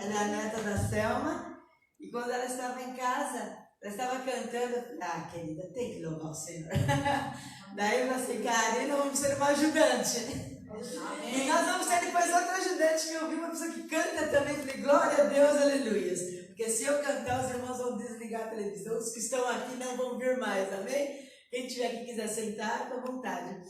ela é a neta da Selma, e quando ela estava em casa, ela estava cantando, querida, tem que louvar o Senhor. Daí eu falei assim, Karina, vamos ser uma ajudante. Amém. E nós vamos ter depois outra ajudante que eu vi, uma pessoa que canta também. Falei, glória a Deus, aleluia. Porque se eu cantar, os irmãos vão desligar a televisão, os que estão aqui não vão vir mais, amém? Quem tiver que quiser sentar, fica à vontade.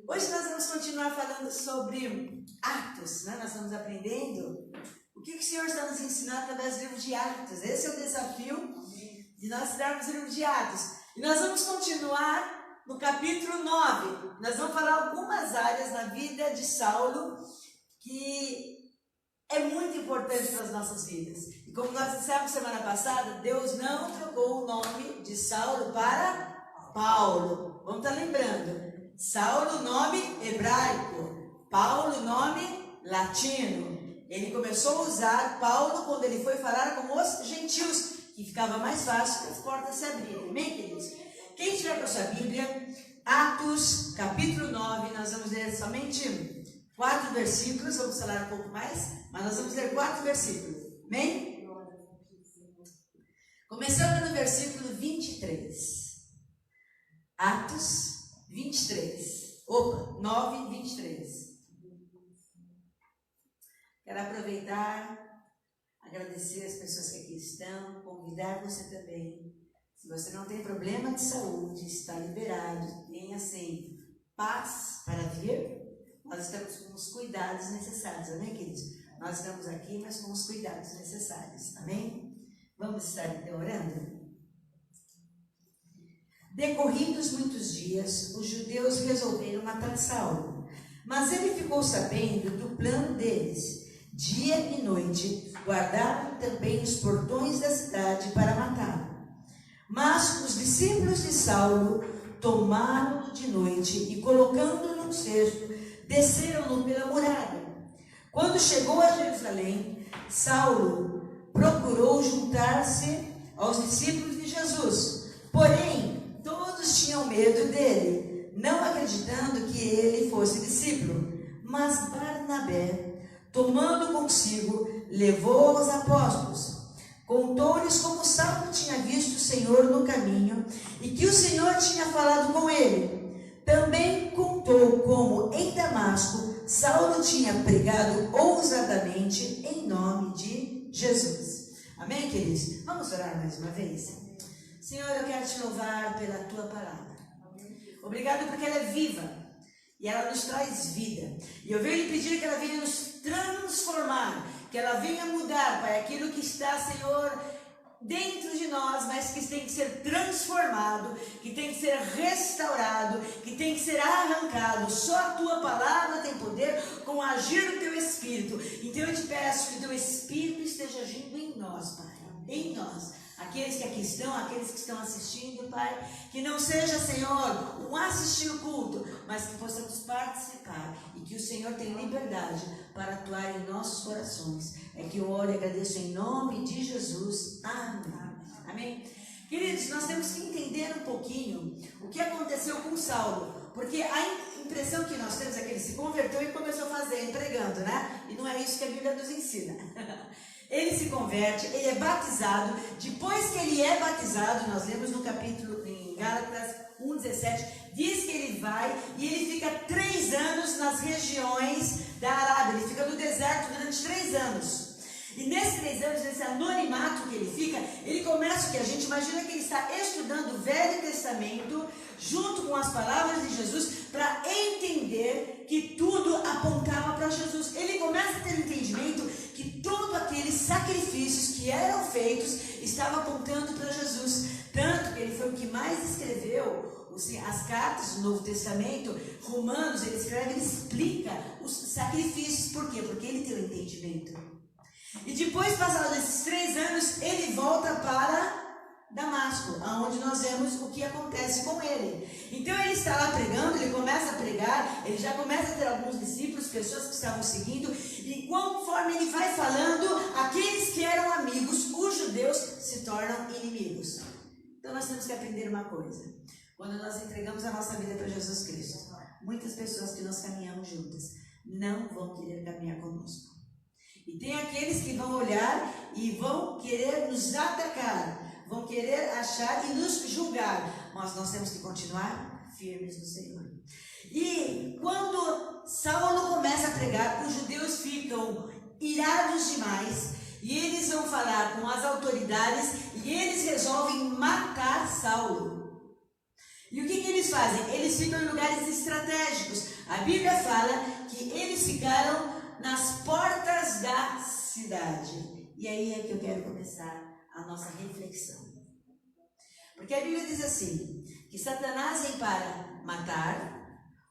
Hoje nós vamos continuar falando sobre Atos, né? Nós estamos aprendendo o que o Senhor está nos ensinando através do livro de Atos. Esse é o desafio de nós estudarmos o livro de Atos. E nós vamos continuar no capítulo 9. Nós vamos falar algumas áreas na vida de Saulo que é muito importante para as nossas vidas. E como nós dissemos semana passada, Deus não trocou o nome de Saulo para Paulo. Vamos estar lembrando. Saulo, nome hebraico. Paulo, nome latino. Ele começou a usar Paulo quando ele foi falar com os gentios, que ficava mais fácil para as portas se abrirem. Amém, queridos? Quem tiver com a sua Bíblia, Atos, capítulo 9, nós vamos ler somente 4 versículos, vamos falar um pouco mais, mas nós vamos ler 4 versículos. Amém? Começando no versículo 23. Atos 23. 9, 23. Quero aproveitar, agradecer as pessoas que aqui estão, convidar você também. Se você não tem problema de saúde, está liberado, tenha assim, paz para vir, nós estamos com os cuidados necessários, amém, queridos? Nós estamos aqui, mas com os cuidados necessários, amém? Vamos estar então orando? Decorridos muitos dias, os judeus resolveram matar Saulo, mas ele ficou sabendo do plano deles. Dia e noite, guardaram também os portões da cidade para matá-lo. Mas os discípulos de Saulo tomaram-no de noite e, colocando-no num cesto, desceram-no pela muralha. Quando chegou a Jerusalém, Saulo procurou juntar-se aos discípulos de Jesus. Porém, todos tinham medo dele, não acreditando que ele fosse discípulo. Mas Barnabé, tomando consigo, levou aos apóstolos. Contou-lhes como Saulo tinha visto o Senhor no caminho e que o Senhor tinha falado com ele. Também contou como em Damasco Saulo tinha pregado ousadamente em nome de Jesus. Amém, queridos? Vamos orar mais uma vez? Senhor, eu quero te louvar pela tua palavra. Obrigado porque ela é viva e ela nos traz vida. E eu venho lhe pedir que ela venha nos transformar, que ela venha mudar, Pai, aquilo que está, Senhor, dentro de nós, mas que tem que ser transformado, que tem que ser restaurado, que tem que ser arrancado. Só a tua palavra tem poder com o agir do teu Espírito. Então eu te peço que o teu Espírito esteja agindo em nós, Pai, em nós. Aqueles que aqui estão, aqueles que estão assistindo, Pai, que não seja, Senhor, um assistir o culto, mas que possamos participar e que o Senhor tenha liberdade para atuar em nossos corações. É que eu oro e agradeço em nome de Jesus. Amém. Amém. Queridos, nós temos que entender um pouquinho o que aconteceu com Saulo, porque a impressão que nós temos é que ele se converteu e começou a fazer, pregando, né? E não é isso que a Bíblia nos ensina. Ele se converte, ele é batizado. Depois que ele é batizado, nós lemos no capítulo, em Gálatas 1,17, diz que ele vai e ele fica 3 anos nas regiões da Arábia. Ele fica no deserto durante 3 anos. E nesses 3 anos, nesse anonimato que ele fica, ele começa o que a gente imagina que ele está estudando o Velho Testamento junto com as palavras de Jesus para entender que tudo apontava para Jesus. Ele começa a ter o entendimento que todos aqueles sacrifícios que eram feitos estavam apontando para Jesus. Tanto que ele foi o que mais escreveu as cartas do Novo Testamento. Romanos, ele escreve, ele explica os sacrifícios. Por quê? Porque ele tem o entendimento. E depois, passados esses 3 anos, ele volta para Damasco, aonde nós vemos o que acontece com ele. Então ele está lá pregando, ele começa a pregar, ele já começa a ter alguns discípulos, pessoas que estavam seguindo, e conforme ele vai falando, aqueles que eram amigos, os judeus, se tornam inimigos. Então nós temos que aprender uma coisa: quando nós entregamos a nossa vida para Jesus Cristo, muitas pessoas que nós caminhamos juntas não vão querer caminhar conosco. E tem aqueles que vão olhar e vão querer nos atacar, vão querer achar e nos julgar. Mas nós temos que continuar firmes no Senhor. E quando Saulo começa a pregar, os judeus ficam irados demais. E eles vão falar com as autoridades e eles resolvem matar Saulo. E o que eles fazem? Eles ficam em lugares estratégicos. A Bíblia fala que eles ficaram nas portas da cidade. E aí é que eu quero começar a nossa reflexão. Porque a Bíblia diz assim, que Satanás vem para matar,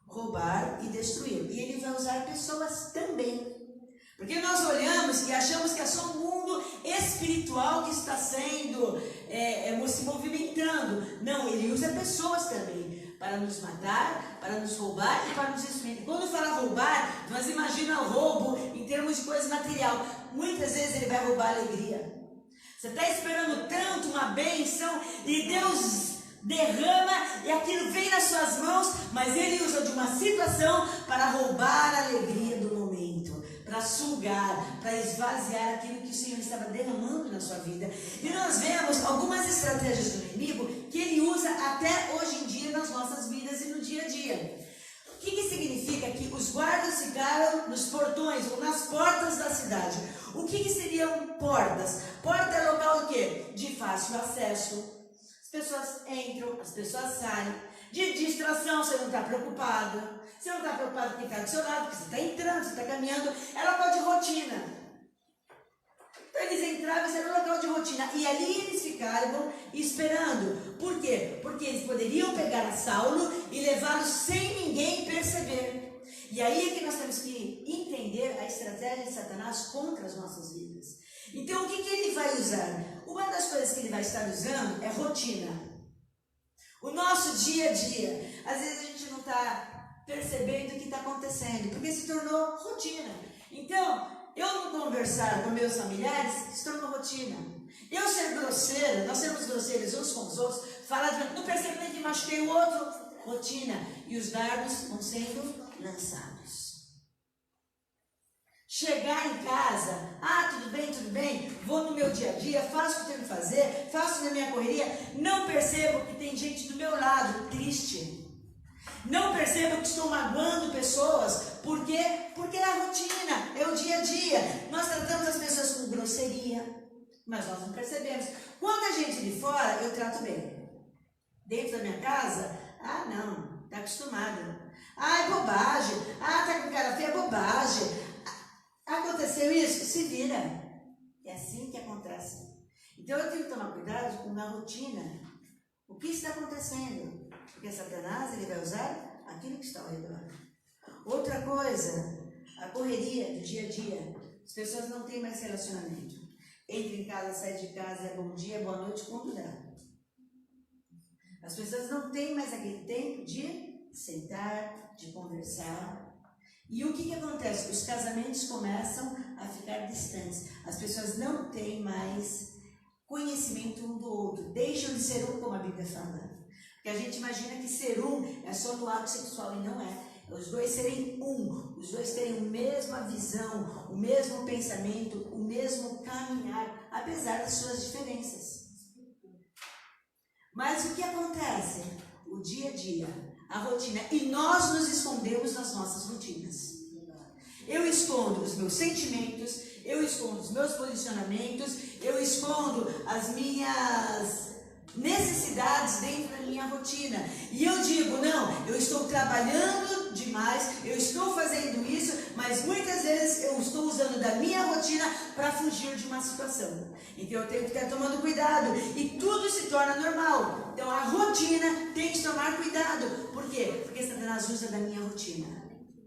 roubar e destruir. E ele vai usar pessoas também. Porque nós olhamos e achamos que é só um mundo espiritual que está sendo, se movimentando. Não, ele usa pessoas também para nos matar, para nos roubar e para nos destruir. Quando fala roubar, nós imaginamos roubo em termos de coisa material. Muitas vezes ele vai roubar a alegria. Você está esperando tanto uma bênção e Deus derrama e aquilo vem nas suas mãos, mas ele usa de uma situação para roubar a alegria do momento, para sugar, para esvaziar aquilo que o Senhor estava derramando na sua vida. E nós vemos algumas estratégias do inimigo que ele usa até hoje em dia nas nossas vidas e no dia a dia. O que significa que os guardas ficaram nos portões ou nas portas da cidade? O que seriam portas? Porta é local do quê? De fácil acesso. As pessoas entram, as pessoas saem. De distração, você não está preocupado. Você não está preocupado com quem está do seu lado, porque você está entrando, você está caminhando. É local de rotina. Então eles entravam, isso era um local de rotina. E ali eles ficaram esperando. Por quê? Porque eles poderiam pegar a Saulo e levá-lo sem ninguém perceber. E aí é que nós temos que entender a estratégia de Satanás contra as nossas vidas. Então o que ele vai usar? Uma das coisas que ele vai estar usando é rotina. O nosso dia a dia. Às vezes a gente não está percebendo o que está acontecendo, porque se tornou rotina. Então, eu não conversar com meus familiares se tornou rotina. Eu ser grosseira, nós sermos grosseiros uns com os outros, falar de não percebo nem que machuquei o outro, rotina. E os dardos vão sendo lançados. Chegar em casa, tudo bem, vou no meu dia a dia, faço o que tenho que fazer, faço na minha correria, não percebo que tem gente do meu lado triste. Não percebo que estou magoando pessoas. Por quê? Porque é a rotina, é o dia a dia. Nós tratamos as pessoas com grosseria, mas nós não percebemos. Quando a gente de fora, eu trato bem. Dentro da minha casa, não, está acostumada. É bobagem. Tá com cara feia, é bobagem. Aconteceu isso? Se vira. É assim que acontece. Então eu tenho que tomar cuidado com a rotina. O que está acontecendo? Porque Satanás ele vai usar aquilo que está ao redor. Outra coisa, a correria do dia a dia. As pessoas não têm mais relacionamento. Entra em casa, sai de casa, é bom dia, boa noite, quando dá. As pessoas não têm mais aquele tempo de sentar, de conversar. E o que acontece? Os casamentos começam a ficar distantes. As pessoas não têm mais conhecimento um do outro. Deixam de ser um, como a Bíblia fala. Porque a gente imagina que ser um é só no ato sexual, e não é. Os dois serem um, os dois terem a mesma visão, o mesmo pensamento, o mesmo caminhar, apesar das suas diferenças. Mas o que acontece? O dia a dia, a rotina, e nós nos escondemos nas nossas rotinas. Eu escondo os meus sentimentos, eu escondo os meus posicionamentos, eu escondo as minhas necessidades dentro da minha rotina. E eu digo, não, eu estou trabalhando demais, eu estou fazendo isso, mas muitas vezes eu estou usando da minha rotina para fugir de uma situação. Então eu tenho que estar tomando cuidado e tudo se torna normal. Então a rotina tem que tomar cuidado. Por quê? Porque Satanás usa da minha rotina,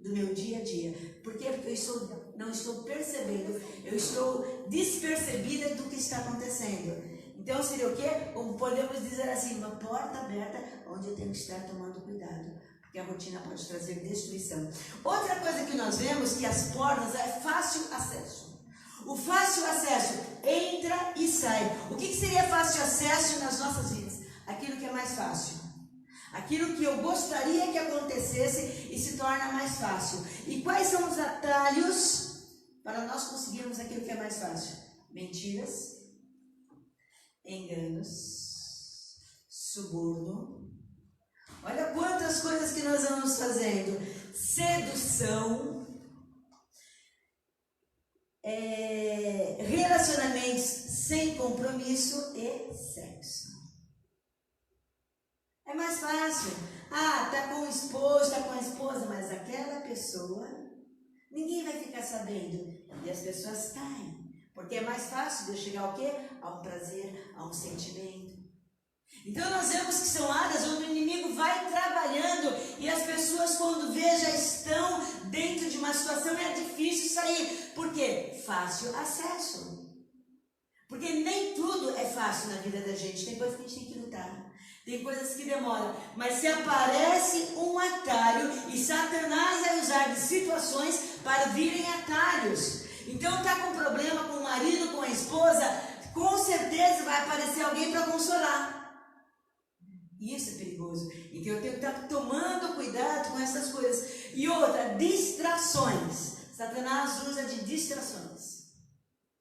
do meu dia a dia. Por quê? Porque eu não estou percebendo, eu estou despercebida do que está acontecendo. Então seria o quê? Como podemos dizer assim, uma porta aberta onde eu tenho que estar tomando cuidado, porque a rotina pode trazer destruição. Outra coisa que nós vemos que as portas é fácil acesso. O fácil acesso entra e sai. O que seria fácil acesso nas nossas vidas? Aquilo que é mais fácil. Aquilo que eu gostaria que acontecesse e se torna mais fácil. E quais são os atalhos para nós conseguirmos aquilo que é mais fácil: mentiras, enganos, suborno. Olha quantas coisas que nós vamos fazendo: sedução, relacionamentos sem compromisso e sexo. É mais fácil. Tá com o esposo, tá com a esposa, mas aquela pessoa, ninguém vai ficar sabendo. E as pessoas caem. Porque é mais fácil de eu chegar ao quê? A um prazer, a um sentimento. Então nós vemos que são áreas onde o inimigo vai trabalhando e as pessoas, quando vê, já estão dentro de uma situação e é difícil sair. Por quê? Fácil acesso. Porque nem tudo é fácil na vida da gente. Tem coisas que a gente tem que lutar. Tem coisas que demoram. Mas se aparece um atalho, e Satanás vai usar de situações para virem atalhos. Então está com problema com o marido, com a esposa, com certeza vai aparecer alguém para consolar. Isso é perigoso. Então eu tenho que estar tomando cuidado com essas coisas. E outra, distrações. Satanás usa de distrações.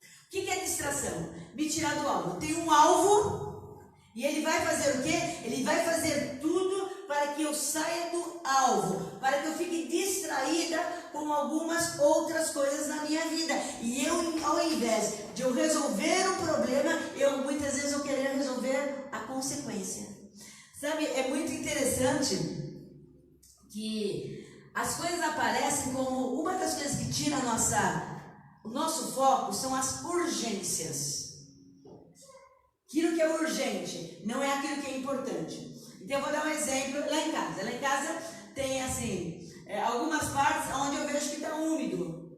O que é distração? Me tirar do alvo. Eu tenho um alvo e ele vai fazer o quê? Ele vai fazer tudo para que eu saia do alvo, para que eu fique distraída com algumas outras coisas na minha vida. E eu, ao invés de eu resolver o problema, muitas vezes eu querer resolver a consequência. Sabe, é muito interessante que as coisas aparecem como uma das coisas que tira o nosso foco são as urgências. Aquilo que é urgente não é aquilo que é importante. Então eu vou dar um exemplo lá em casa. Lá em casa tem assim, algumas partes onde eu vejo que está úmido,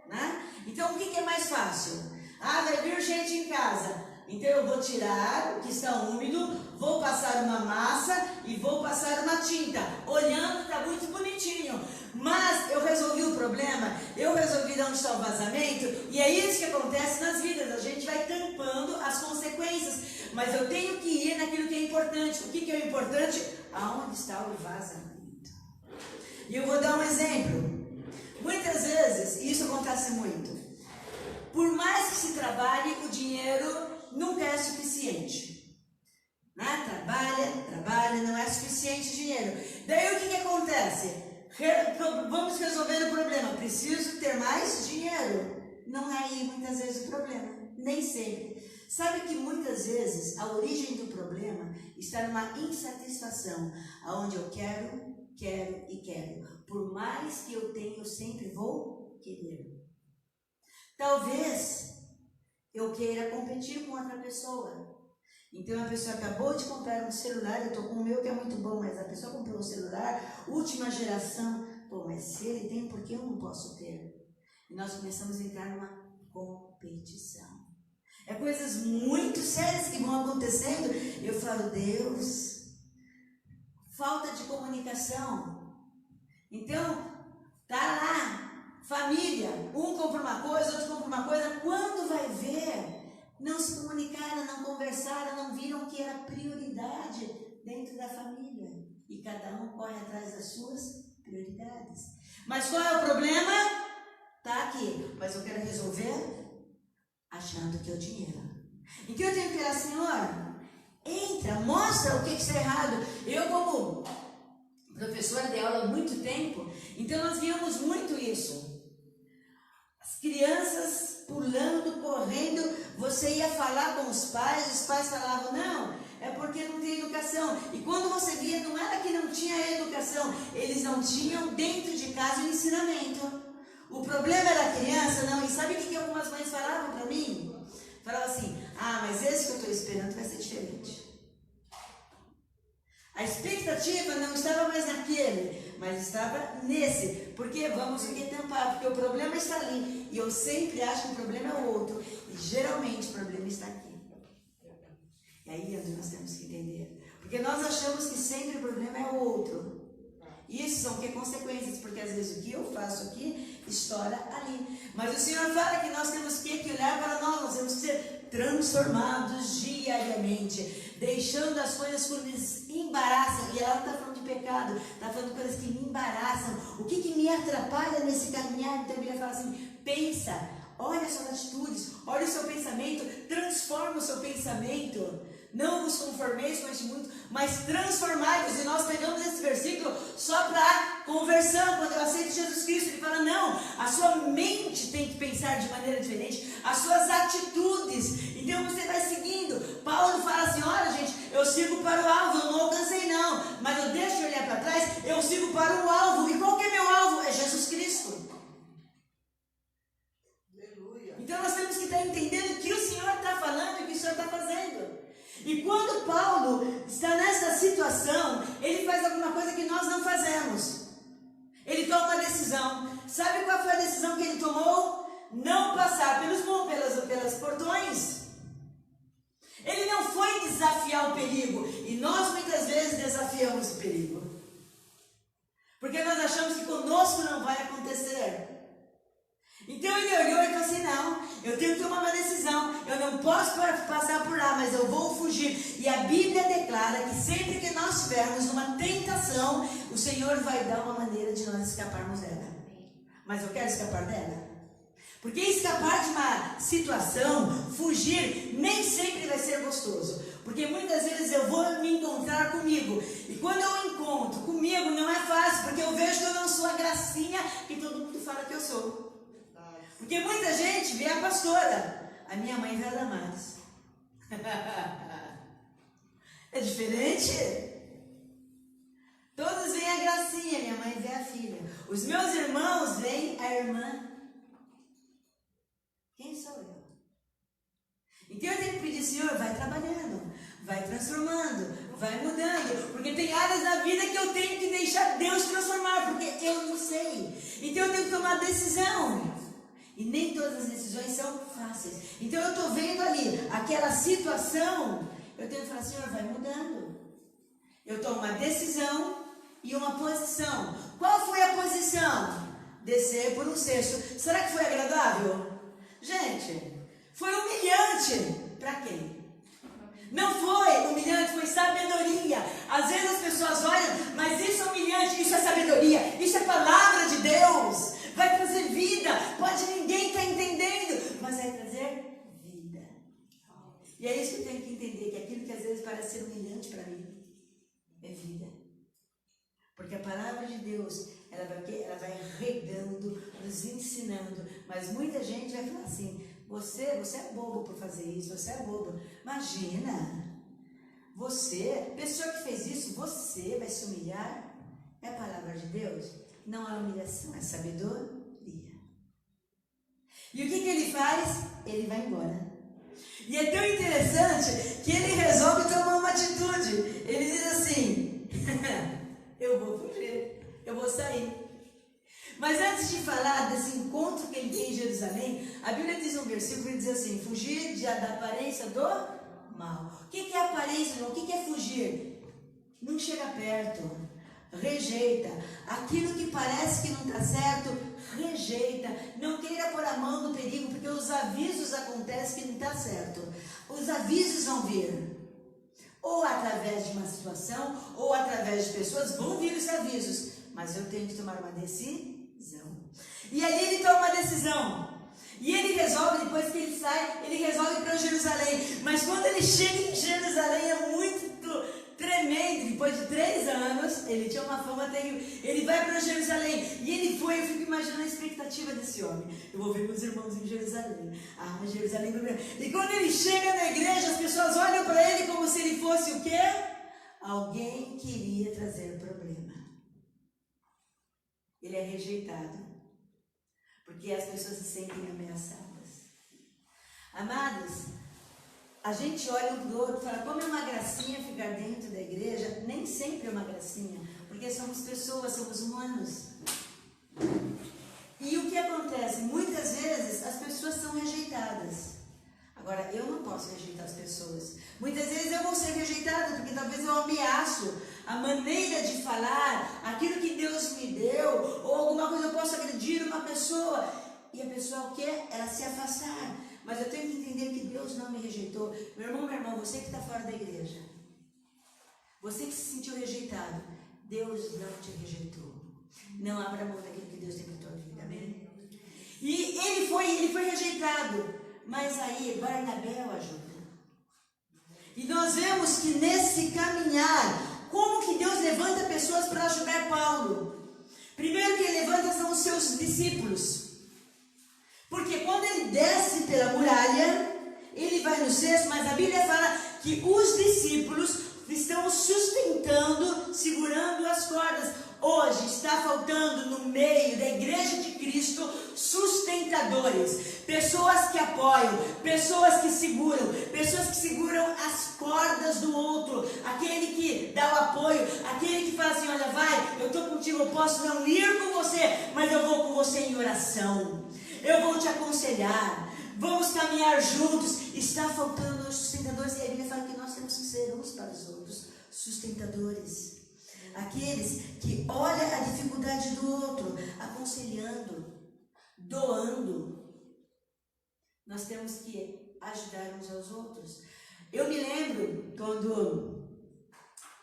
né? Então o que é mais fácil? Vai vir gente em casa. Então eu vou tirar o que está úmido, vou passar uma massa e vou passar uma tinta. Olhando, está muito bonitinho. Mas eu resolvi o problema, eu resolvi de onde está o vazamento, e é isso que acontece nas vidas. A gente vai tampando as consequências, mas eu tenho que ir naquilo que é importante. O que é importante? Aonde está o vazamento? E eu vou dar um exemplo. Muitas vezes, isso acontece muito, por mais que se trabalhe, o dinheiro nunca é suficiente. Trabalha, não é suficiente dinheiro. Daí o que acontece? Vamos resolver o problema. Preciso ter mais dinheiro. Não é aí muitas vezes o problema. Nem sempre. Sabe que muitas vezes a origem do problema está numa insatisfação, aonde eu quero. Por mais que eu tenha, eu sempre vou querer. Talvez eu queira competir com outra pessoa. Então a pessoa acabou de comprar um celular, eu estou com o meu que é muito bom, mas a pessoa comprou um celular, última geração. Mas se ele tem, por que eu não posso ter? E nós começamos a entrar numa competição. É coisas muito sérias que vão acontecendo. Eu falo, Deus, falta de comunicação. Então, tá lá, família, um compra uma coisa, outro compra uma coisa. Quando vai ver, não se comunicaram, não conversaram, não viram que era prioridade dentro da família. E cada um corre atrás das suas prioridades. Mas qual é o problema? Está aqui, mas eu quero resolver achando que é o dinheiro. Então eu tenho que falar, Senhor, entra, mostra o que está errado. Eu, como professora de aula há muito tempo, então nós víamos muito isso. As crianças pulando, correndo, você ia falar com os pais falavam, não, é porque não tem educação. E quando você via, não era que não tinha educação, eles não tinham dentro de casa o ensinamento. O problema era a criança, não. E sabe o que algumas mães falavam para mim? Falavam assim, mas esse que eu estou esperando vai ser diferente. A expectativa não estava mais naquele, mas estava nesse. Porque vamos tampar, porque o problema está ali. E eu sempre acho que o problema é o outro. E geralmente o problema está aqui. E aí é onde nós temos que entender. Porque nós achamos que sempre o problema é o outro. Isso são consequências, porque às vezes o que eu faço aqui estoura ali. Mas o Senhor fala que nós temos que olhar para nós temos que ser transformados diariamente, deixando as coisas que nos embaraçam. E ela não está falando de pecado, está falando de coisas que me embaraçam. O que me atrapalha nesse caminhar? Então a Bíblia fala assim, pensa, olha as suas atitudes, olha o seu pensamento, transforma o seu pensamento. Não vos conformeis com este mundo, mas transformai-vos. E nós pegamos esse versículo só para conversão. Quando eu aceito Jesus Cristo, ele fala, não, a sua mente tem que pensar de maneira diferente, as suas atitudes. Então você vai seguindo. Paulo fala assim, olha gente, eu sigo para o alvo, eu não alcancei não, mas eu deixo de olhar para trás, eu sigo para o alvo. E qual que é meu alvo? É Jesus Cristo. Aleluia. Então nós temos que estar entendendo o que o Senhor está falando e o que o Senhor está fazendo. E quando Paulo está nessa situação, ele faz alguma coisa que nós não fazemos. Ele toma uma decisão. Sabe qual foi a decisão que ele tomou? Não passar pelas portões. Ele não foi desafiar o perigo. E nós muitas vezes desafiamos o perigo. Porque nós achamos que conosco não vai acontecer. Então ele olhou e falou assim, não, eu tenho que tomar uma decisão, eu não posso passar por lá, mas eu vou fugir. E a Bíblia declara que sempre que nós estivermos numa tentação, o Senhor vai dar uma maneira de nós escaparmos dela. Mas eu quero escapar dela. Porque escapar de uma situação, fugir, nem sempre vai ser gostoso. Porque muitas vezes eu vou me encontrar comigo. E quando eu encontro comigo não é fácil, porque eu vejo que eu não sou a gracinha que todo mundo fala que eu sou. Porque muita gente vê a pastora. A minha mãe vê a Damares. É diferente? Todos veem a gracinha, minha mãe vê a filha. Os meus irmãos veem a irmã. Quem sou eu? Então eu tenho que pedir, Senhor, vai trabalhando, vai transformando, vai mudando. Porque tem áreas da vida que eu tenho que deixar Deus transformar, porque eu não sei. Então eu tenho que tomar decisão. E nem todas as decisões são fáceis. Então eu estou vendo ali aquela situação, eu tenho que falar, Senhor, vai mudando. Eu tomo uma decisão e uma posição. Qual foi a posição? Descer por um cesto. Será que foi agradável? Gente, foi humilhante. Para quem? Não foi humilhante, foi sabedoria. Às vezes as pessoas olham, mas isso é humilhante, isso é sabedoria, isso é palavra de Deus. Vai trazer vida, pode ninguém estar entendendo, mas vai trazer vida. E é isso que eu tenho que entender, que aquilo que às vezes parece ser humilhante para mim, é vida. Porque a palavra de Deus, ela vai regando, nos ensinando, mas muita gente vai falar assim, você é bobo por fazer isso, você é bobo. Imagina, você, pessoa que fez isso, você vai se humilhar? É a palavra de Deus? Não é humilhação, é sabedoria. E o que ele faz? Ele vai embora. E é tão interessante que ele resolve tomar uma atitude. Ele diz assim, eu vou fugir, eu vou sair. Mas antes de falar desse encontro que ele tem em Jerusalém, a Bíblia diz um versículo que diz assim, fugir da aparência do mal. O que é aparência do mal? O que é fugir? Não chega perto. Rejeita. Aquilo que parece que não está certo, rejeita. Não queira pôr a mão no perigo, porque os avisos acontecem que não está certo. Os avisos vão vir. Ou através de uma situação, ou através de pessoas, vão vir os avisos. Mas eu tenho que tomar uma decisão. E ali ele toma uma decisão. E ele resolve, depois que ele sai, ele resolve ir para Jerusalém. Mas quando ele chega em Jerusalém é muito tremendo. Depois de 3 anos, ele tinha uma fama terrível. Ele vai para Jerusalém. E ele foi, eu fico imaginando a expectativa desse homem. Eu vou ver meus irmãos em Jerusalém. Ah, Jerusalém. E quando ele chega na igreja, as pessoas olham para ele como se ele fosse o quê? Alguém que iria trazer problema. Ele é rejeitado. Porque as pessoas se sentem ameaçadas. Amados, a gente olha um para o outro e fala, como é uma gracinha ficar dentro da igreja? Nem sempre é uma gracinha, porque somos pessoas, somos humanos. E o que acontece? Muitas vezes as pessoas são rejeitadas. Agora, eu não posso rejeitar as pessoas. Muitas vezes eu vou ser rejeitada, porque talvez eu ameaço a maneira de falar, aquilo que Deus me deu, ou alguma coisa eu posso agredir uma pessoa. E a pessoa quer ela se afastar. Mas eu tenho que entender que Deus não me rejeitou. Meu irmão, minha irmã, você que está fora da igreja, você que se sentiu rejeitado, Deus não te rejeitou. Não abra mão daquilo que Deus tem para a tua vida, amém? E ele foi rejeitado. Mas aí Barnabé o ajuda. E nós vemos que nesse caminhar, como que Deus levanta pessoas para ajudar Paulo? Primeiro que ele levanta são os seus discípulos. Porque quando ele desce pela muralha, ele vai no cesto, mas a Bíblia fala que os discípulos estão sustentando, segurando as cordas. Hoje está faltando no meio da igreja de Cristo sustentadores, pessoas que apoiam, pessoas que seguram as cordas do outro, aquele que dá o apoio, aquele que fala assim, olha, vai, eu estou contigo, eu posso não ir com você, mas eu vou com você em oração, eu vou te aconselhar, vamos caminhar juntos. Está faltando os sustentadores, e a Bíblia fala que nós temos que ser uns para os outros sustentadores. Aqueles que olham a dificuldade do outro, aconselhando, doando. Nós temos que ajudar uns aos outros. Eu me lembro quando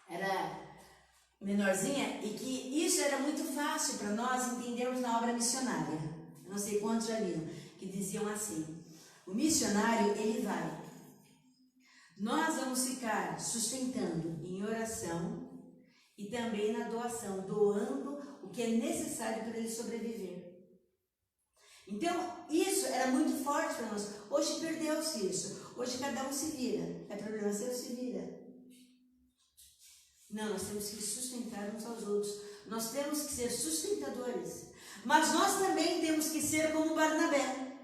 era menorzinha e que isso era muito fácil para nós entendermos na obra missionária. Eu não sei quantos já viram, que diziam assim: o missionário, ele vai. Nós vamos ficar sustentando em oração e também na doação, doando o que é necessário para ele sobreviver. Então, isso era muito forte para nós. Hoje perdeu-se isso. Hoje cada um se vira. É problema seu, se vira. Não, nós temos que sustentar uns aos outros. Nós temos que ser sustentadores. Mas nós também temos que ser como Barnabé.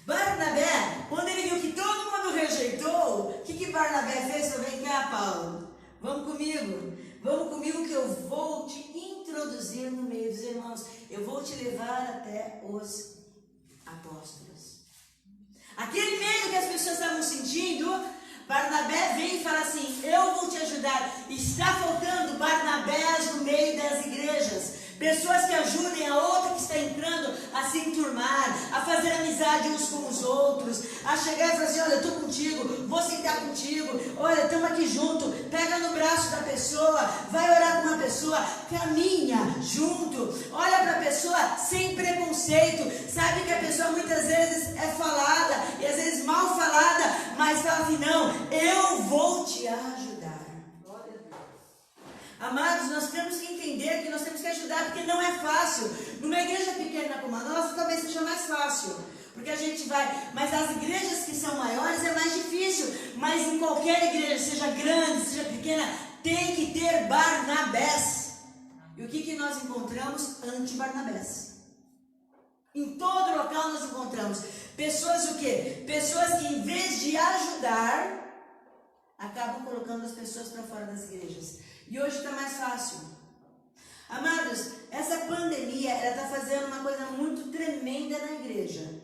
Barnabé, quando ele viu que todo mundo rejeitou, o que Barnabé fez? Falou, vem cá, Paulo, vamos comigo que eu vou te introduzir no meio dos irmãos, eu vou te levar até os apóstolos. Aquele medo que as pessoas estavam sentindo, Barnabé vem e fala assim, eu vou te ajudar. Está faltando Barnabés no meio das igrejas. Pessoas que ajudem a outra que está entrando a se enturmar, a fazer amizade uns com os outros, a chegar e falar assim, olha, eu estou contigo, vou sentar contigo, olha, estamos aqui junto, pega no braço da pessoa, vai orar com uma pessoa, caminha junto, olha para a pessoa sem preconceito, sabe que a pessoa muitas vezes é falada, e às vezes mal falada, mas fala assim, não, eu vou te ajudar. Amados, nós temos que entender que nós temos que ajudar, porque não é fácil. Numa igreja pequena como a nossa, talvez seja mais fácil, porque a gente vai, mas as igrejas que são maiores é mais difícil. Mas em qualquer igreja, seja grande, seja pequena, tem que ter Barnabés. E o que nós encontramos? Anti-Barnabés. Em todo local nós encontramos pessoas o quê? Pessoas que em vez de ajudar, acabam colocando as pessoas para fora das igrejas. E hoje está mais fácil. Amados, essa pandemia, ela está fazendo uma coisa muito tremenda na igreja.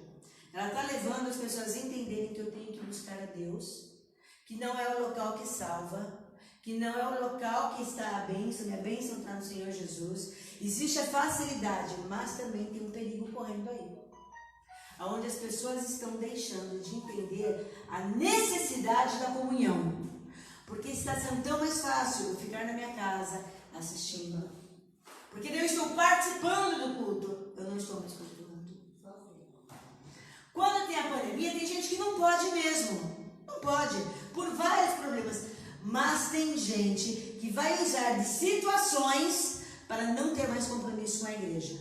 Ela está levando as pessoas a entenderem que eu tenho que buscar a Deus, que não é o local que salva, que não é o local que está a bênção, minha bênção está no Senhor Jesus. Existe a facilidade, mas também tem um perigo correndo aí. Onde as pessoas estão deixando de entender a necessidade da comunhão. Porque está sendo tão mais fácil eu ficar na minha casa assistindo. Porque eu estou participando do culto, eu não estou mais cultuando. Quando tem a pandemia, tem gente que não pode mesmo. Não pode, por vários problemas. Mas tem gente que vai usar de situações para não ter mais compromisso com a igreja.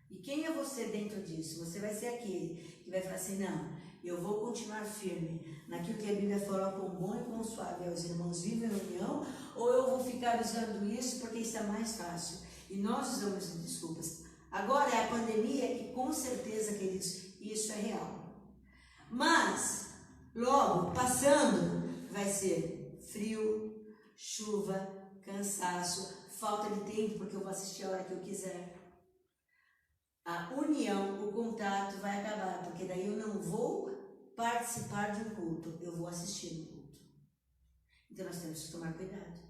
E quem é você dentro disso? Você vai ser aquele que vai falar assim, não, eu vou continuar firme naquilo que a Bíblia fala, com bom e com suave aos irmãos vivem em união, ou eu vou ficar usando isso porque está mais fácil. E nós usamos desculpas. Agora é a pandemia e com certeza, queridos, isso é real. Mas, logo, passando, vai ser frio, chuva, cansaço, falta de tempo porque eu vou assistir a hora que eu quiser. A união, o contato vai acabar, porque daí eu não vou participar de um culto, eu vou assistir no culto. Então nós temos que tomar cuidado.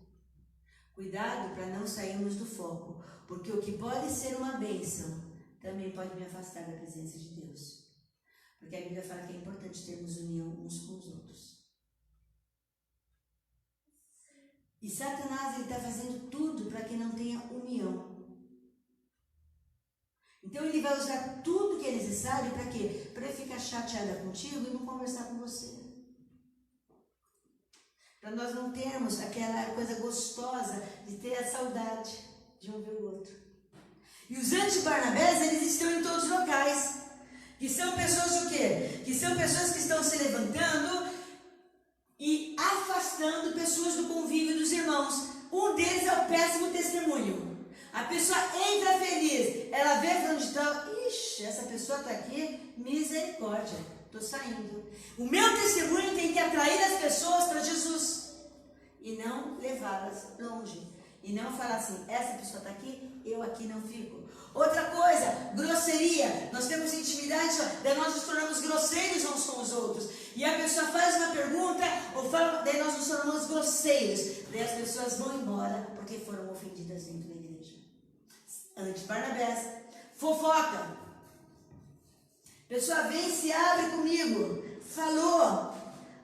Cuidado para não sairmos do foco, porque o que pode ser uma bênção também pode me afastar da presença de Deus. Porque a Bíblia fala que é importante termos união uns com os outros. E Satanás está fazendo tudo para que não tenha união. Então ele vai usar tudo que é necessário para quê? Para eu ficar chateada contigo e não conversar com você. Para nós não termos aquela coisa gostosa de ter a saudade de um ver o outro. E os anti-Barnabés, eles estão em todos os locais. Que são pessoas o quê? Que são pessoas que estão se levantando e afastando pessoas do convívio dos irmãos. Um deles é o péssimo testemunho. A pessoa entra feliz, ela vê fulano de tal, ixi, essa pessoa está aqui, misericórdia, estou saindo. O meu testemunho tem que atrair as pessoas para Jesus e não levá-las longe. E não falar assim, essa pessoa está aqui, eu aqui não fico. Outra coisa, grosseria. Nós temos intimidade, daí nós nos tornamos grosseiros uns com os outros. E a pessoa faz uma pergunta, ou fala, daí nós nos tornamos grosseiros. Daí as pessoas vão embora porque foram ofendidas dentro da igreja. Anti-Barnabés. Fofoca. A pessoa vem e se abre comigo. Falou.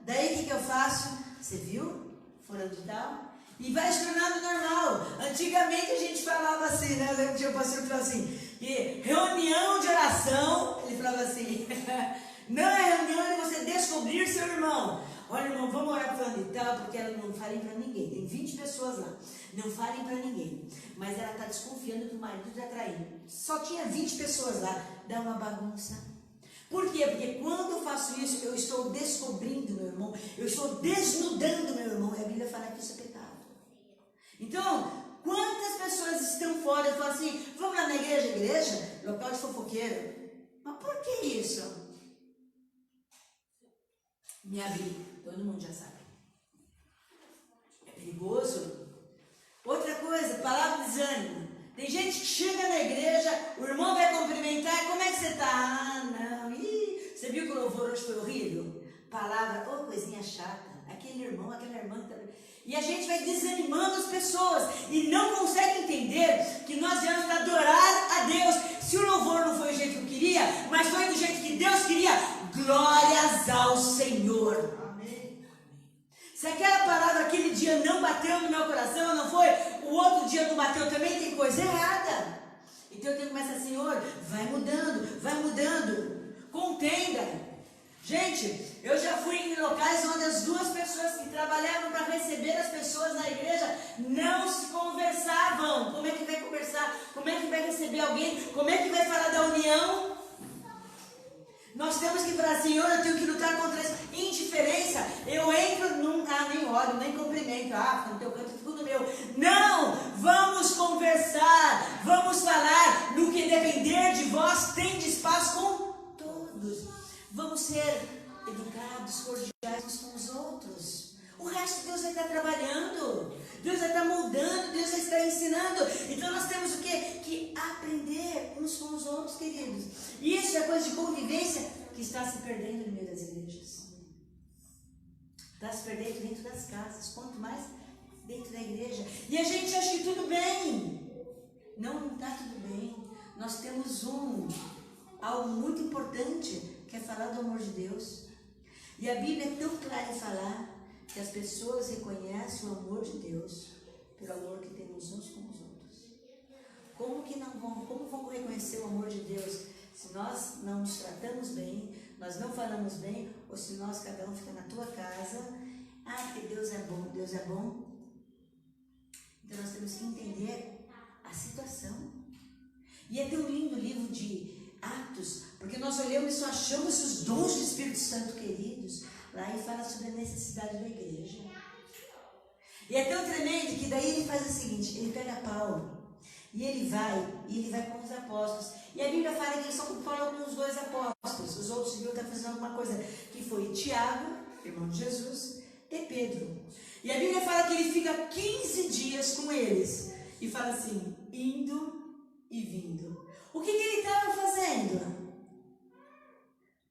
Daí o que eu faço? Você viu? Fulano de tal? E vai se tornando normal. Antigamente a gente falava assim, né? Eu lembro que o pastor falou assim, que reunião de oração, ele falava assim, não é reunião de você descobrir seu irmão. Olha, irmão, vamos orar para fulano e tal, porque ela não falem para ninguém. Tem 20 pessoas lá. Não falem para ninguém. Mas ela está desconfiando que o marido está traindo. Só tinha 20 pessoas lá. Dá uma bagunça. Por quê? Porque quando eu faço isso, eu estou descobrindo meu irmão, eu estou desnudando meu irmão. E a Bíblia fala que isso é pecado. Então, quantas pessoas estão fora e falam assim, vamos lá na igreja? Igreja? Local de fofoqueiro. Mas por que isso? Me abri. Todo mundo já sabe. É perigoso. Outra coisa, palavra de desânimo. Tem gente que chega na igreja, o irmão vai cumprimentar, como é que você está? Ah, não. Ih, você viu que o louvor hoje foi horrível? Palavra, ô coisinha chata. Aquele irmão, aquela irmã que tá... E a gente vai desanimando as pessoas e não consegue entender que nós viemos para adorar a Deus. Se o louvor não foi do jeito que eu queria, mas foi do jeito que Deus queria, glórias ao Senhor. Amém. Se aquela palavra aquele dia não bateu no meu coração, não foi, o outro dia não bateu, também tem coisa errada. Então eu tenho que começar, Senhor, vai mudando, contenda. Gente, eu já fui em locais onde as duas pessoas que trabalhavam para receber as pessoas na igreja não se conversavam. Como é que vai conversar? Como é que vai receber alguém? Como é que vai falar da união? Nós temos que falar, Senhor, eu tenho que lutar contra essa indiferença. Eu entro, nem oro, nem cumprimento. Fica no teu canto, fico no meu. Não! Vamos conversar, vamos falar. No que depender de vós, tende espaço com todos. Vamos ser educados, cordiais uns com os outros. O resto Deus vai estar trabalhando, Deus vai estar moldando, Deus vai estar ensinando. Então nós temos o quê? Que aprender uns com os outros, queridos. E isso é coisa de convivência que está se perdendo no meio das igrejas. Está se perdendo dentro das casas, quanto mais dentro da igreja. E a gente acha que tudo bem. Não está tudo bem. Nós temos algo muito importante, que é falar do amor de Deus. E a Bíblia é tão clara em falar que as pessoas reconhecem o amor de Deus pelo amor que temos uns com os outros. Como vão reconhecer o amor de Deus se nós não nos tratamos bem, nós não falamos bem, ou se nós, cada um fica na tua casa, porque Deus é bom, Deus é bom. Então nós temos que entender a situação. E é tão lindo o livro de Atos, porque nós olhamos e só achamos os dons do Espírito Santo, queridos. Lá ele fala sobre a necessidade da igreja. E é tão tremendo que daí ele faz o seguinte, ele pega Paulo e ele vai com os apóstolos. E a Bíblia fala que ele só falou com os 2 apóstolos. Os outros deviam estar fazendo alguma coisa, que foi Tiago, irmão de Jesus, e Pedro. E a Bíblia fala que ele fica 15 dias com eles. E fala assim, indo e vindo. O que ele estava fazendo?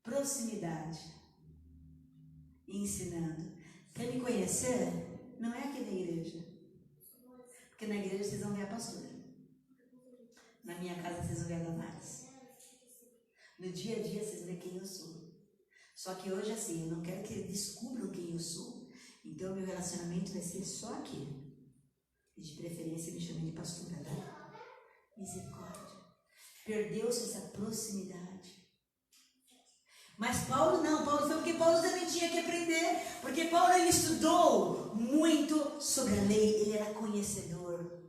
Proximidade. Ensinando. Quer me conhecer? Não é aqui na igreja. Porque na igreja vocês vão ver a pastora. Na minha casa vocês vão ver a Damares. No dia a dia vocês vão ver quem eu sou. Só que hoje assim, eu não quero que eles descubram quem eu sou. Então meu relacionamento vai ser só aqui. E de preferência me chamem de pastora, tá? Misericórdia. Perdeu-se essa proximidade. Mas Paulo não, Paulo foi porque Paulo também tinha que aprender, porque Paulo ele estudou muito sobre a lei, ele era conhecedor,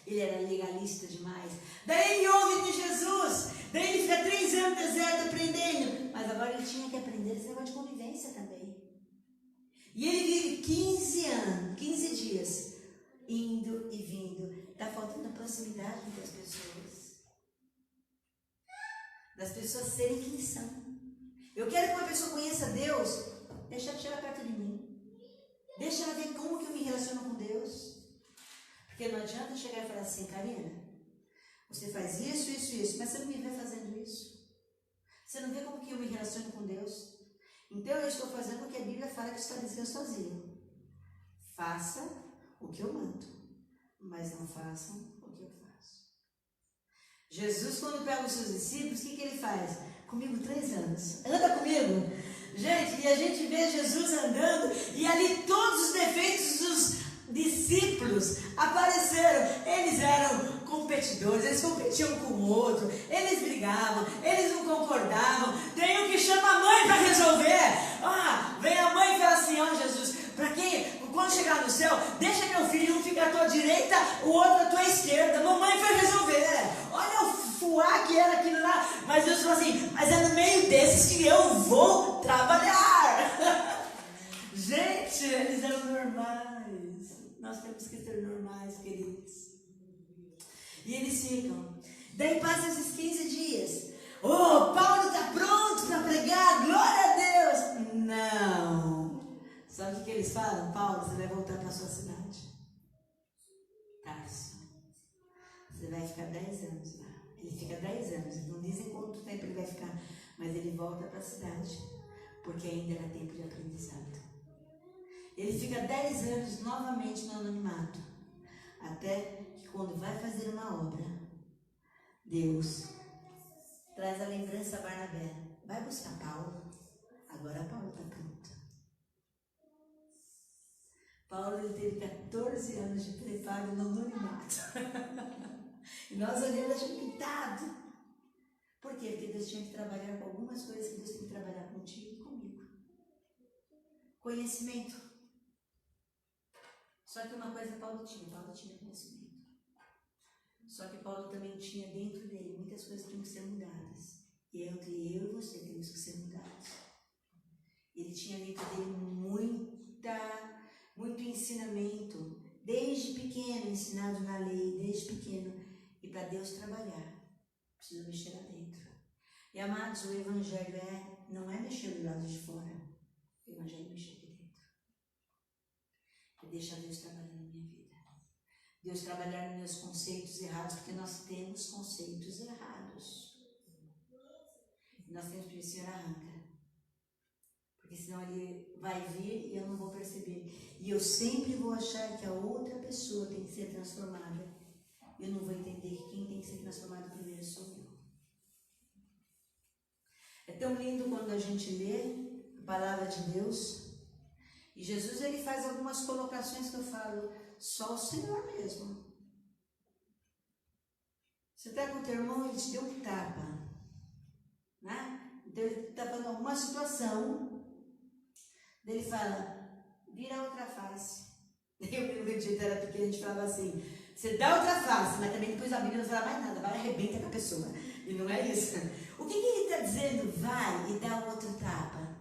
ele era legalista demais. Daí ele ouve de Jesus, daí ele fica 3 anos no deserto aprendendo, mas agora ele tinha que aprender esse negócio de convivência também. E ele vive 15 anos, 15 dias, indo e vindo, está faltando proximidade entre as pessoas, das pessoas serem quem são. Eu quero que uma pessoa conheça Deus, deixa ela chegar perto de mim. Deixa ela ver como que eu me relaciono com Deus. Porque não adianta chegar e falar assim, Karina, você faz isso, isso, isso, mas você não me vê fazendo isso. Você não vê como que eu me relaciono com Deus. Então eu estou fazendo o que a Bíblia fala que está dizendo sozinho. Faça o que eu mando, mas não façam o que eu faço. Jesus, quando pega os seus discípulos, o que ele faz? Comigo 3 anos. Anda comigo. Gente, e a gente vê Jesus andando e ali todos os defeitos dos discípulos apareceram. Eles eram competidores, eles competiam um com o outro, eles brigavam, eles não concordavam. Tem um que chama a mãe para resolver. Vem a mãe e fala assim, Jesus, para quem, quando chegar no céu, deixa meu filho, um fica à tua direita, o outro à tua esquerda. Mamãe vai resolver. Olha o fuá que era aquilo lá. Mas Deus falou assim, mas é no meio desses que eu vou trabalhar. Gente, eles eram normais. Nós temos que ser normais, queridos. E eles ficam. Daí passam esses 15 dias. Paulo está pronto para pregar, glória a Deus. Não. Sabe o que eles falam? Paulo, você vai voltar para a sua cidade. Tarso. Você vai ficar 10 anos lá. Ele fica 10 anos. Não dizem quanto tempo ele vai ficar. Mas ele volta para a cidade. Porque ainda era tempo de aprendizado. Ele fica 10 anos novamente no anonimato. Até que quando vai fazer uma obra, Deus traz a lembrança a Barnabé. Vai buscar Paulo. Agora Paulo está pronto. Paulo ele teve 14 anos de preparo no anonimato. E nós olhando achando pintado. Por quê? Porque Deus tinha que trabalhar com algumas coisas que Deus tem que trabalhar contigo e comigo. Conhecimento. Só que uma coisa Paulo tinha conhecimento. Só que Paulo também tinha dentro dele muitas coisas que tinham que ser mudadas. E entre eu e você temos que ser mudados. Ele tinha dentro dele muito ensinamento, desde pequeno, ensinado na lei, desde pequeno. E para Deus trabalhar, precisa mexer lá dentro. E amados, o Evangelho não é mexer do lado de fora. O Evangelho é mexer aqui dentro. É deixar Deus trabalhar na minha vida. Deus trabalhar nos meus conceitos errados, porque nós temos conceitos errados. E nós temos que pedir, Senhor, arranca. Porque senão ele vai vir e eu não vou perceber. E eu sempre vou achar que a outra pessoa tem que ser transformada. Eu não vou entender que quem tem que ser transformado primeiro sou eu. É tão lindo quando a gente lê a palavra de Deus. E Jesus ele faz algumas colocações que eu falo, só o Senhor mesmo. Você está com o teu irmão, ele te deu um tapa. Né? Então ele está falando alguma situação. Daí ele fala, vira a outra face. Eu lembro que a gente era pequeno, a gente falava assim, você dá outra face, mas também depois a Bíblia não fala mais nada, vai arrebenta com a pessoa. E não é isso. O que ele está dizendo? Vai e dá o outro tapa.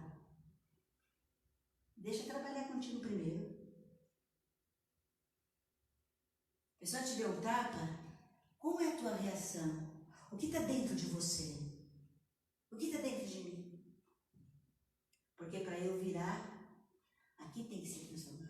Deixa eu trabalhar contigo primeiro. A pessoa te deu um tapa, como é a tua reação? O que está dentro de você? O que está dentro de mim? Porque para eu virar, aqui tem que ser transformado.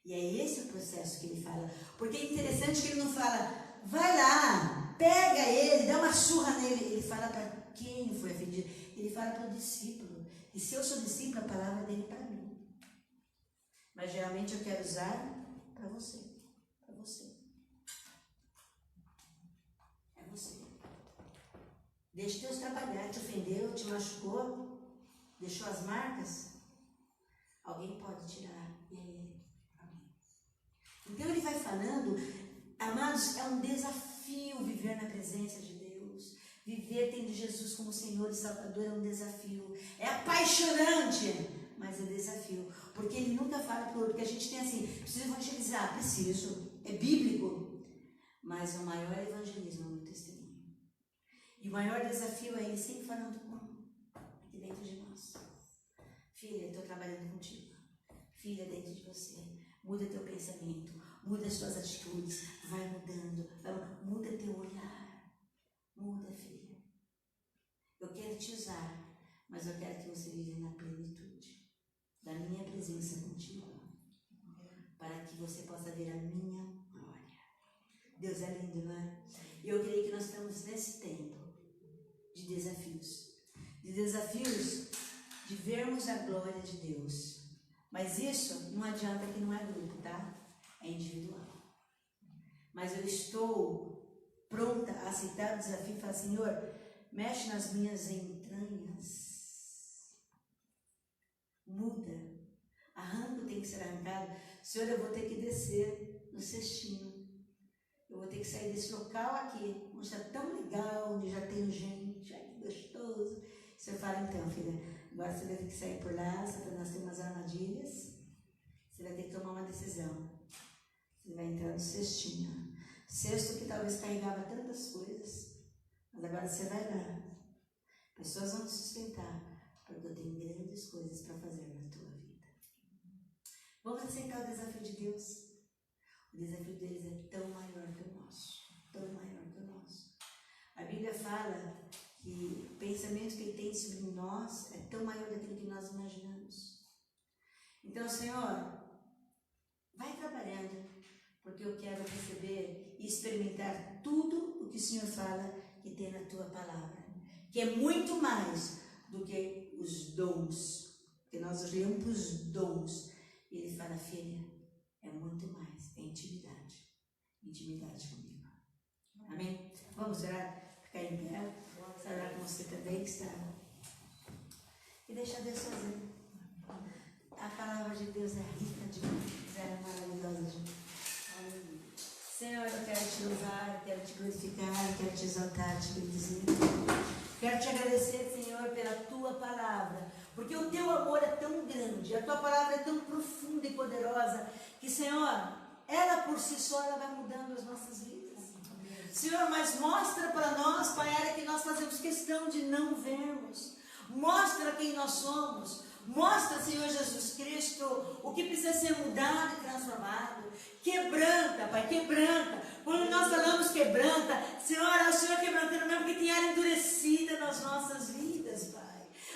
E é esse o processo que ele fala. Porque é interessante que ele não fala, vai lá, pega ele, dá uma surra nele. Ele fala para quem foi ofendido. Ele fala para o discípulo. E se eu sou discípulo, a palavra dele é para mim. Mas geralmente eu quero usar para você. Para você. É você. Deixa Deus trabalhar. Te ofendeu, te machucou, deixou as marcas. Alguém pode tirar. E é ele. Então ele vai falando, amados, é um desafio viver na presença de Deus. Viver tendo Jesus como Senhor e Salvador é um desafio. É apaixonante, mas é desafio. Porque Ele nunca fala para o outro, porque a gente tem assim, preciso evangelizar, preciso, é bíblico. Mas o maior evangelismo é o meu testemunho. E o maior desafio é Ele sempre falando aqui dentro de nós. Filha, eu estou trabalhando contigo. Filha, dentro de você. Muda teu pensamento, muda as tuas atitudes, vai mudando, muda teu olhar. Muda, filha. Eu quero te usar, mas eu quero que você viva na plenitude da minha presença contigo, para que você possa ver a minha glória. Deus é lindo, não é? E eu creio que nós estamos nesse tempo de desafios de vermos a glória de Deus. Mas isso não adianta que não é grupo, tá? É individual. Mas eu estou pronta a aceitar o desafio e falar, Senhor, mexe nas minhas entranhas. Muda. Arranca o que tem que ser arrancado. Senhor, eu vou ter que descer no cestinho. Eu vou ter que sair desse local aqui, onde está tão legal, onde já tem gente, ai que gostoso. O Senhor fala, então, filha, agora você vai ter que sair por lá, Satanás tem umas armadilhas, você vai ter que tomar uma decisão. Você vai entrar no cestinho. Cesto que talvez carregava tantas coisas, mas agora você vai lá. Pessoas vão te sustentar, porque eu tenho grandes coisas para fazer na tua vida. Vamos aceitar o desafio de Deus. O desafio deles é tão maior que o nosso. Tão maior que o nosso. A Bíblia fala que o pensamento que Ele tem sobre nós é tão maior daquilo que nós imaginamos. Então, Senhor, vai trabalhando, porque eu quero receber e experimentar tudo o que o Senhor fala que tem na tua palavra, que é muito mais do que os dons, porque nós olhamos para os dons e Ele fala, filha, é muito mais, é intimidade comigo. Amém? Vamos orar, ficar em pé, orar com você também, está? E deixar Deus fazer. A palavra de Deus é rica demais, é maravilhosa demais. Senhor, eu quero te louvar, quero te glorificar, quero te exaltar, te bendizer. Quero te agradecer, Senhor, pela tua palavra, porque o teu amor é tão grande, a tua palavra é tão profunda e poderosa, que, Senhor, ela por si só ela vai mudando as nossas vidas. Senhor, mas mostra para nós, Pai, era que nós fazemos questão de não vermos. Mostra quem nós somos. Mostra, Senhor Jesus Cristo, o que precisa ser mudado e transformado. Quebranta, Pai, quebranta. Quando nós falamos quebranta, Senhor, é o Senhor quebrantando mesmo que tem área endurecida nas nossas vidas, Pai.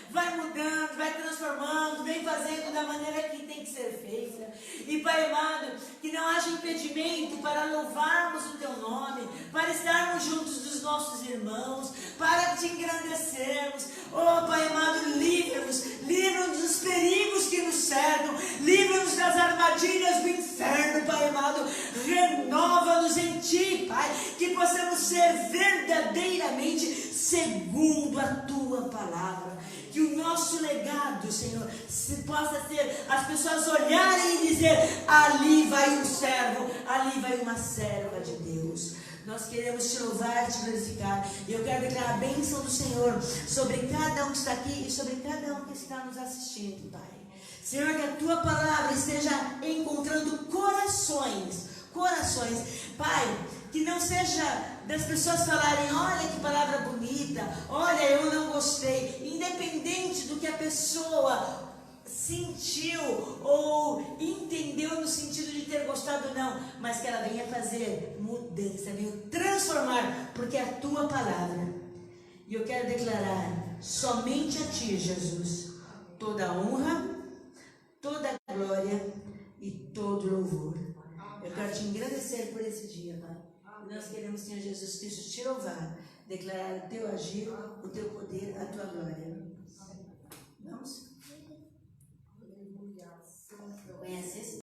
Vai mudando, vai transformando, vem fazendo da maneira que tem que ser feita. E, Pai amado, que não haja impedimento para louvarmos o Teu nome, para estarmos juntos dos nossos irmãos, para te engrandecermos. Oh, Pai amado, livra-nos dos perigos que nos cercam, livra-nos das armadilhas do inferno, Pai amado. Renova-nos em Ti, Pai, que possamos ser verdadeiramente segundo a Tua palavra. Que o nosso legado, Senhor, possa ser as pessoas olharem e dizer, ali vai um servo, ali vai uma serva de Deus. Nós queremos te louvar, te glorificar. E eu quero declarar a bênção do Senhor sobre cada um que está aqui e sobre cada um que está nos assistindo, Pai. Senhor, que a Tua palavra esteja encontrando corações. Pai, que não seja das pessoas falarem, olha que palavra bonita, olha, eu não gostei. Independente do que a pessoa sentiu ou entendeu no sentido de ter gostado ou não, mas que ela venha fazer mudança, venha transformar, porque é a Tua palavra. E eu quero declarar somente a Ti, Jesus, toda a honra, toda a glória e todo louvor. Eu quero te engrandecer por esse dia, Pai. E nós queremos, Senhor Jesus Cristo, te louvar, declarar o Teu agir, o Teu poder, a Tua glória.